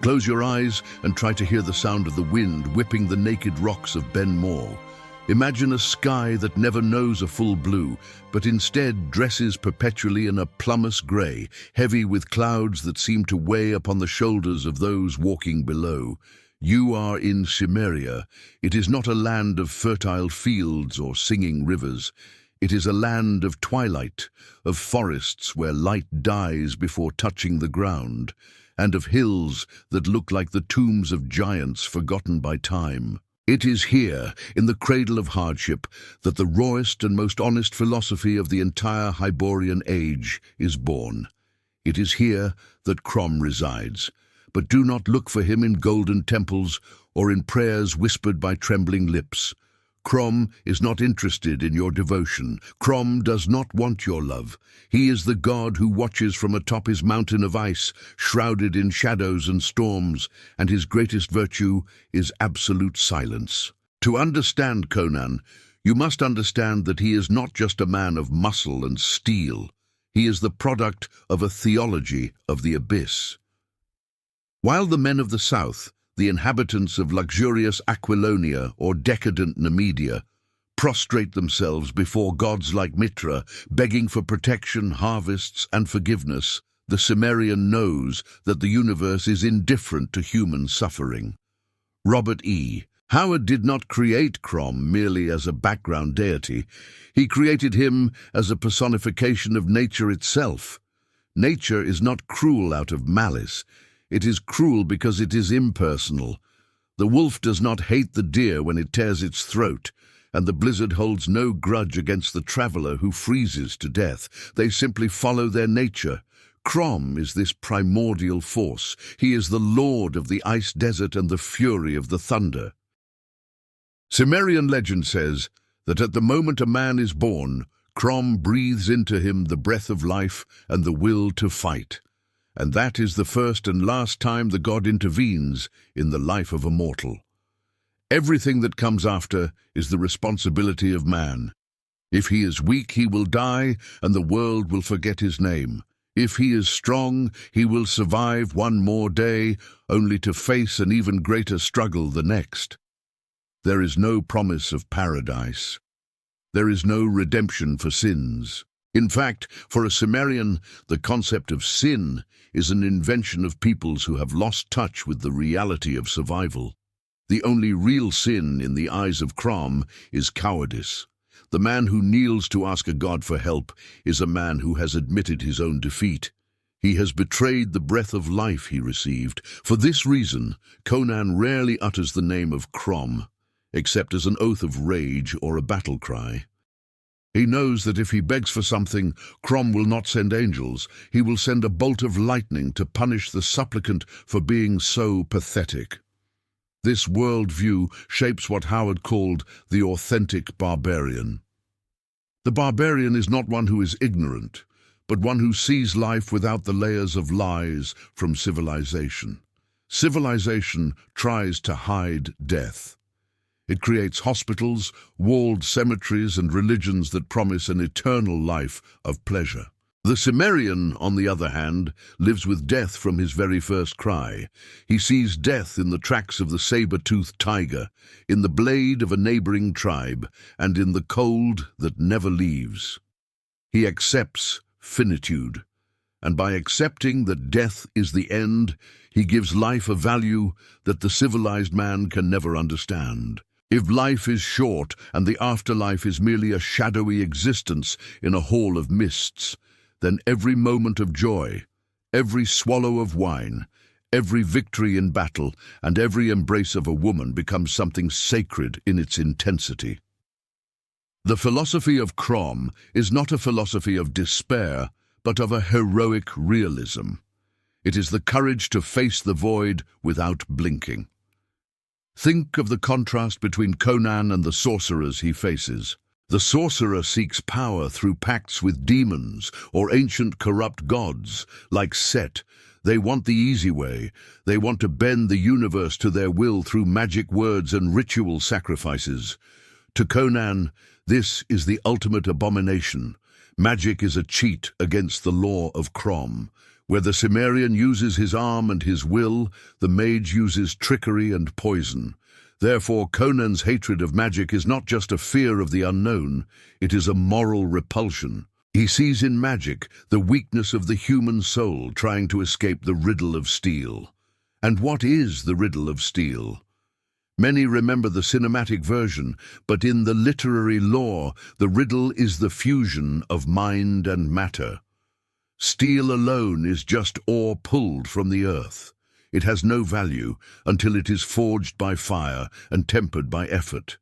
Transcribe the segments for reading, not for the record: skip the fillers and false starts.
Close your eyes and try to hear the sound of the wind whipping the naked rocks of Ben Mor. Imagine a sky that never knows a full blue, but instead dresses perpetually in a plumous grey, heavy with clouds that seem to weigh upon the shoulders of those walking below. You are in Cimmeria. It is not a land of fertile fields or singing rivers. It is a land of twilight, of forests where light dies before touching the ground, and of hills that look like the tombs of giants forgotten by time. It is here, in the cradle of hardship, that the rawest and most honest philosophy of the entire Hyborian Age is born. It is here that Crom resides. But do not look for him in golden temples or in prayers whispered by trembling lips. Crom is not interested in your devotion. Crom does not want your love. He is the god who watches from atop his mountain of ice, shrouded in shadows and storms, and his greatest virtue is absolute silence. To understand Conan, you must understand that he is not just a man of muscle and steel. He is the product of a theology of the abyss. While the men of the south, the inhabitants of luxurious Aquilonia or decadent Nemedia, prostrate themselves before gods like Mitra, begging for protection, harvests, and forgiveness, the Cimmerian knows that the universe is indifferent to human suffering. Robert E. Howard did not create Crom merely as a background deity. He created him as a personification of nature itself. Nature is not cruel out of malice. It is cruel because it is impersonal. The wolf does not hate the deer when it tears its throat, and the blizzard holds no grudge against the traveler who freezes to death. They simply follow their nature. Crom is this primordial force. He is the lord of the ice desert and the fury of the thunder. Cimmerian legend says that at the moment a man is born, Crom breathes into him the breath of life and the will to fight. And that is the first and last time the god intervenes in the life of a mortal. Everything that comes after is the responsibility of man. If he is weak, he will die, and the world will forget his name. If he is strong, he will survive one more day, only to face an even greater struggle the next. There is no promise of paradise. There is no redemption for sins. In fact, for a Cimmerian, the concept of sin is an invention of peoples who have lost touch with the reality of survival. The only real sin in the eyes of Crom is cowardice. The man who kneels to ask a god for help is a man who has admitted his own defeat. He has betrayed the breath of life he received. For this reason, Conan rarely utters the name of Crom, except as an oath of rage or a battle cry. He knows that if he begs for something, Crom will not send angels. He will send a bolt of lightning to punish the supplicant for being so pathetic. This worldview shapes what Howard called the authentic barbarian. The barbarian is not one who is ignorant, but one who sees life without the layers of lies from civilization. Civilization tries to hide death. It creates hospitals, walled cemeteries, and religions that promise an eternal life of pleasure. The Cimmerian, on the other hand, lives with death from his very first cry. He sees death in the tracks of the saber-toothed tiger, in the blade of a neighboring tribe, and in the cold that never leaves. He accepts finitude, and by accepting that death is the end, he gives life a value that the civilized man can never understand. If life is short and the afterlife is merely a shadowy existence in a hall of mists, then every moment of joy, every swallow of wine, every victory in battle, and every embrace of a woman becomes something sacred in its intensity. The philosophy of Crom is not a philosophy of despair, but of a heroic realism. It is the courage to face the void without blinking. Think of the contrast between Conan and the sorcerers he faces. The sorcerer seeks power through pacts with demons or ancient corrupt gods, like Set. They want the easy way. They want to bend the universe to their will through magic words and ritual sacrifices. To Conan, this is the ultimate abomination. Magic is a cheat against the law of Crom. Where the Cimmerian uses his arm and his will, the mage uses trickery and poison. Therefore, Conan's hatred of magic is not just a fear of the unknown, it is a moral repulsion. He sees in magic the weakness of the human soul trying to escape the Riddle of Steel. And what is the Riddle of Steel? Many remember the cinematic version, but in the literary lore, the riddle is the fusion of mind and matter. Steel alone is just ore pulled from the earth. It has no value until it is forged by fire and tempered by effort.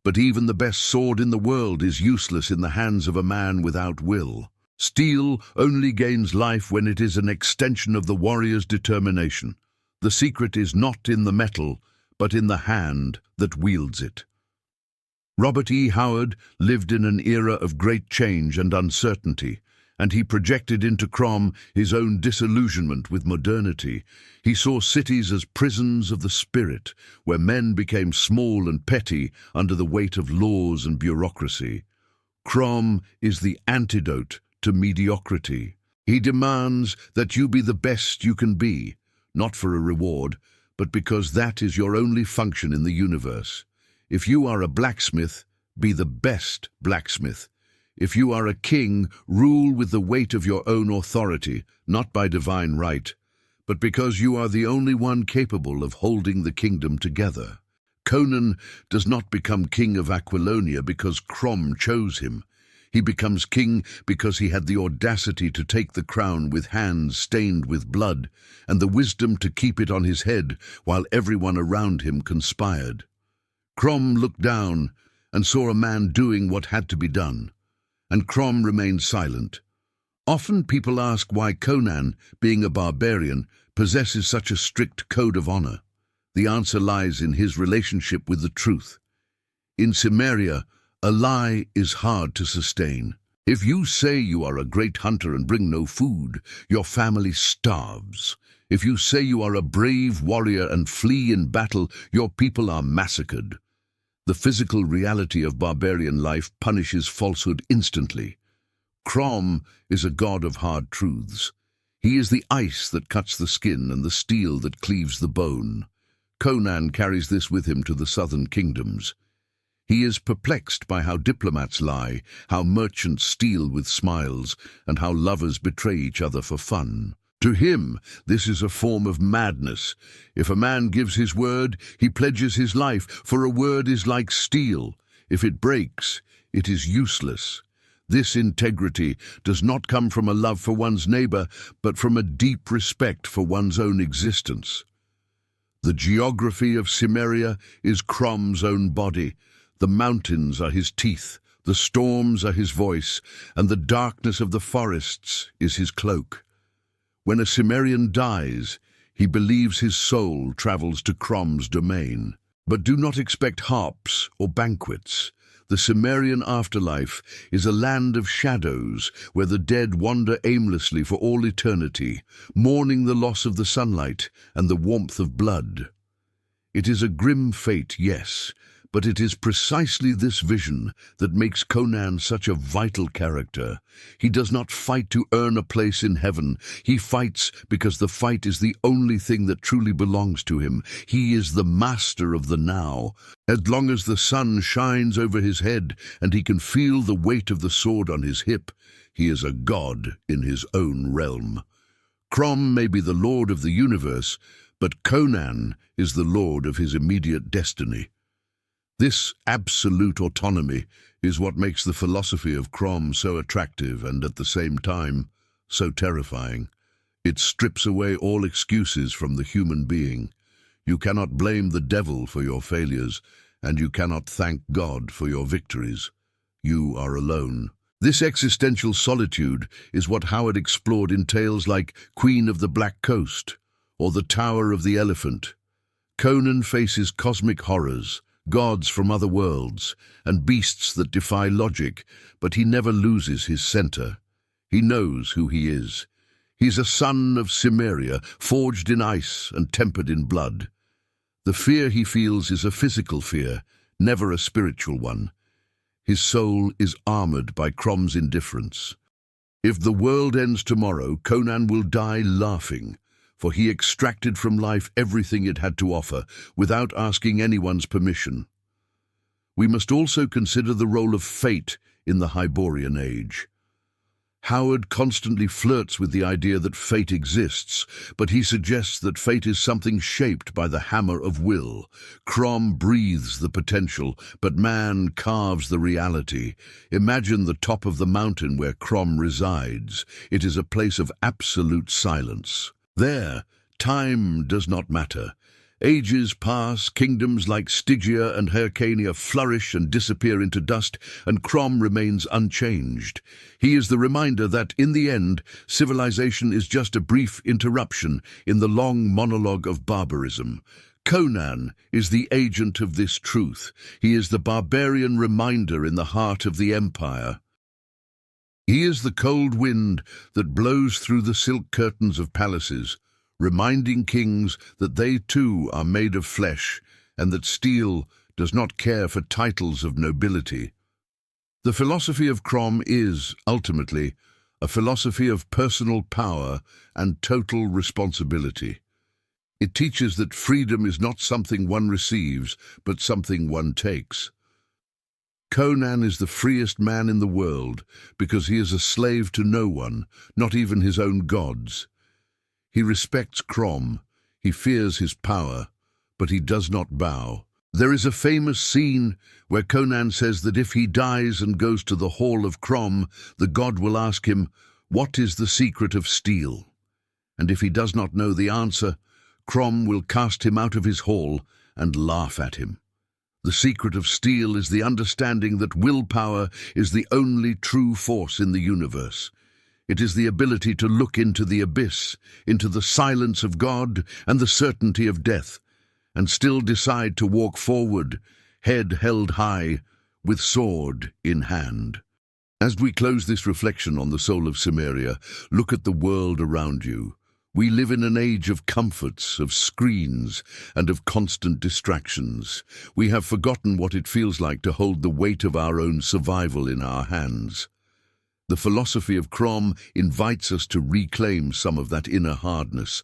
But even the best sword in the world is useless in the hands of a man without will. Steel only gains life when it is an extension of the warrior's determination. The secret is not in the metal, but in the hand that wields it. Robert E. Howard lived in an era of great change and uncertainty, and he projected into Crom his own disillusionment with modernity. He saw cities as prisons of the spirit, where men became small and petty under the weight of laws and bureaucracy. Crom is the antidote to mediocrity. He demands that you be the best you can be, not for a reward, but because that is your only function in the universe. If you are a blacksmith, be the best blacksmith. If you are a king, rule with the weight of your own authority, not by divine right, but because you are the only one capable of holding the kingdom together. Conan does not become king of Aquilonia because Crom chose him. He becomes king because he had the audacity to take the crown with hands stained with blood, and the wisdom to keep it on his head while everyone around him conspired. Crom looked down and saw a man doing what had to be done, and Crom remained silent. Often people ask why Conan, being a barbarian, possesses such a strict code of honor. The answer lies in his relationship with the truth. In Cimmeria, a lie is hard to sustain. If you say you are a great hunter and bring no food, your family starves. If you say you are a brave warrior and flee in battle, your people are massacred. The physical reality of barbarian life punishes falsehood instantly. Crom is a god of hard truths. He is the ice that cuts the skin and the steel that cleaves the bone. Conan carries this with him to the southern kingdoms. He is perplexed by how diplomats lie, how merchants steal with smiles, and how lovers betray each other for fun. To him, this is a form of madness. If a man gives his word, he pledges his life, for a word is like steel. If it breaks, it is useless. This integrity does not come from a love for one's neighbor, but from a deep respect for one's own existence. The geography of Cimmeria is Crom's own body. The mountains are his teeth, the storms are his voice, and the darkness of the forests is his cloak. When a Cimmerian dies, he believes his soul travels to Crom's domain. But do not expect harps or banquets. The Cimmerian afterlife is a land of shadows where the dead wander aimlessly for all eternity, mourning the loss of the sunlight and the warmth of blood. It is a grim fate, yes, but it is precisely this vision that makes Conan such a vital character. He does not fight to earn a place in heaven. He fights because the fight is the only thing that truly belongs to him. He is the master of the now. As long as the sun shines over his head and he can feel the weight of the sword on his hip, he is a god in his own realm. Crom may be the lord of the universe, but Conan is the lord of his immediate destiny. This absolute autonomy is what makes the philosophy of Crom so attractive and at the same time so terrifying. It strips away all excuses from the human being. You cannot blame the devil for your failures, and you cannot thank God for your victories. You are alone. This existential solitude is what Howard explored in tales like Queen of the Black Coast or The Tower of the Elephant. Conan faces cosmic horrors, gods from other worlds, and beasts that defy logic, but he never loses his center. He knows who he is. He's a son of Cimmeria, forged in ice and tempered in blood. The fear he feels is a physical fear, never a spiritual one. His soul is armored by Crom's indifference. If the world ends tomorrow, Conan will die laughing, for he extracted from life everything it had to offer, without asking anyone's permission. We must also consider the role of fate in the Hyborian Age. Howard constantly flirts with the idea that fate exists, but he suggests that fate is something shaped by the hammer of will. Crom breathes the potential, but man carves the reality. Imagine the top of the mountain where Crom resides. It is a place of absolute silence. There, time does not matter. Ages pass, kingdoms like Stygia and Hyrcania flourish and disappear into dust, and Crom remains unchanged. He is the reminder that, in the end, civilization is just a brief interruption in the long monologue of barbarism. Conan is the agent of this truth. He is the barbarian reminder in the heart of the empire. He is the cold wind that blows through the silk curtains of palaces, reminding kings that they too are made of flesh and that steel does not care for titles of nobility. The philosophy of Crom is, ultimately, a philosophy of personal power and total responsibility. It teaches that freedom is not something one receives, but something one takes. Conan is the freest man in the world because he is a slave to no one, not even his own gods. He respects Crom, he fears his power, but he does not bow. There is a famous scene where Conan says that if he dies and goes to the hall of Crom, the god will ask him, "What is the secret of steel?" And if he does not know the answer, Crom will cast him out of his hall and laugh at him. The secret of steel is the understanding that willpower is the only true force in the universe. It is the ability to look into the abyss, into the silence of God and the certainty of death, and still decide to walk forward, head held high, with sword in hand. As we close this reflection on the soul of Cimmeria, look at the world around you. We live in an age of comforts, of screens, and of constant distractions. We have forgotten what it feels like to hold the weight of our own survival in our hands. The philosophy of Crom invites us to reclaim some of that inner hardness.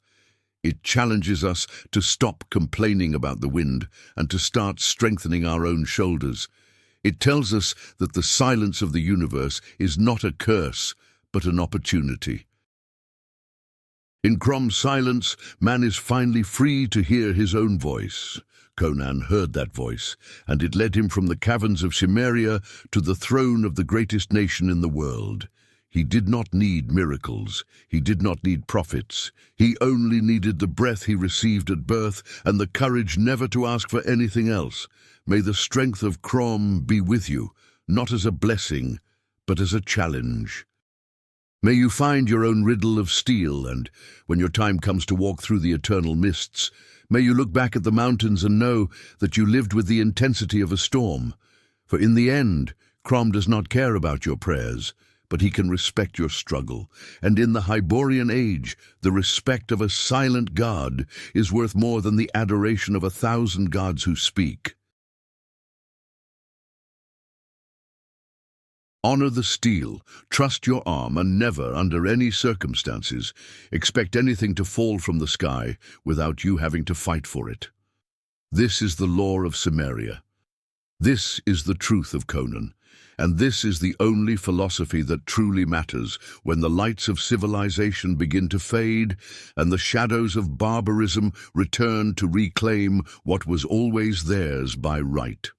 It challenges us to stop complaining about the wind and to start strengthening our own shoulders. It tells us that the silence of the universe is not a curse, but an opportunity. In Crom's silence, man is finally free to hear his own voice. Conan heard that voice, and it led him from the caverns of Cimmeria to the throne of the greatest nation in the world. He did not need miracles. He did not need prophets. He only needed the breath he received at birth and the courage never to ask for anything else. May the strength of Crom be with you, not as a blessing, but as a challenge. May you find your own riddle of steel, and when your time comes to walk through the eternal mists, may you look back at the mountains and know that you lived with the intensity of a storm. For in the end, Crom does not care about your prayers, but he can respect your struggle. And in the Hyborian Age, the respect of a silent god is worth more than the adoration of 1,000 gods who speak. Honor the steel, trust your arm, and never, under any circumstances, expect anything to fall from the sky without you having to fight for it. This is the law of Cimmeria. This is the truth of Conan, and this is the only philosophy that truly matters when the lights of civilization begin to fade and the shadows of barbarism return to reclaim what was always theirs by right.